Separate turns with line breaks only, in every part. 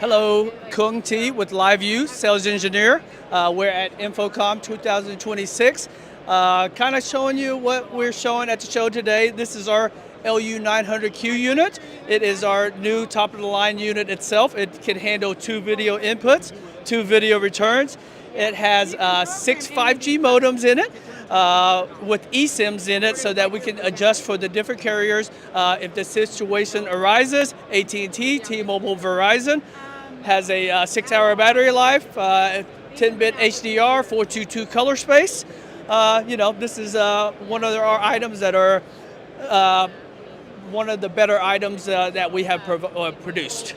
Hello, Kung T with LiveU, sales engineer. We're at InfoComm 2026. Kind of showing you what we're showing at the show today. This is our LU900Q unit. It is our new top-of-the-line unit itself. It can handle 2 video inputs, 2 video returns. It has 6 5G modems in it with eSIMs in it so that we can adjust for the different carriers if the situation arises. AT&T, T-Mobile, Verizon. Has a 6-hour battery life, 10-bit HDR, 422 color space. This is one of our items that are one of the better items that we have produced.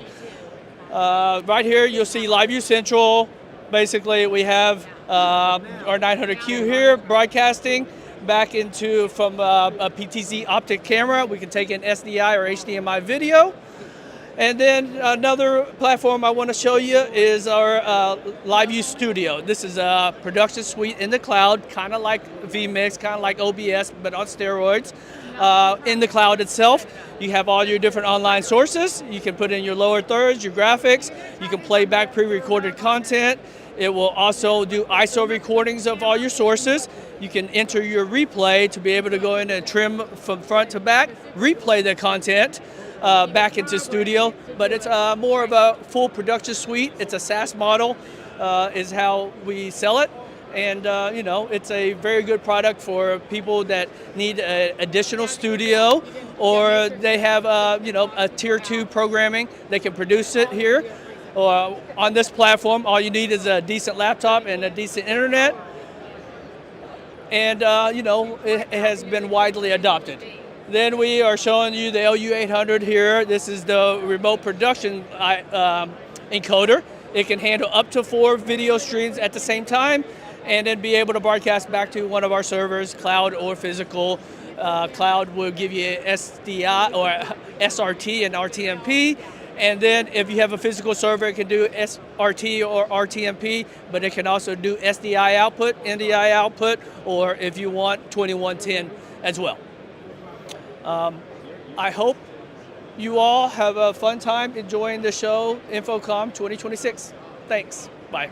Right here, you'll see LiveU Central. Basically, we have our 900Q here broadcasting back into from a PTZ optic camera. We can take in SDI or HDMI video. And then another platform I want to show you is our LiveU Studio. This is a production suite in the cloud, kind of like vMix, kind of like OBS, but on steroids. In the cloud itself, you have all your different online sources. You can put in your lower thirds, your graphics. You can play back pre-recorded content. It will also do ISO recordings of all your sources. You can enter your replay to be able to go in and trim from front to back, replay the content back into Studio, but it's more of a full production suite. It's a SaaS model, is how we sell it, and it's a very good product for people that need additional studio, or they have a tier 2 programming. They can produce it here on this platform. All you need is a decent laptop and a decent internet, and it has been widely adopted. Then we are showing you the LU800 here. This is the remote production encoder. It can handle up to 4 video streams at the same time and then be able to broadcast back to one of our servers, cloud or physical. Cloud will give you SDI or SRT and RTMP. And then if you have a physical server, it can do SRT or RTMP, but it can also do SDI output, NDI output, or if you want 2110 as well. I hope you all have a fun time enjoying the show, InfoComm 2026. Thanks. Bye.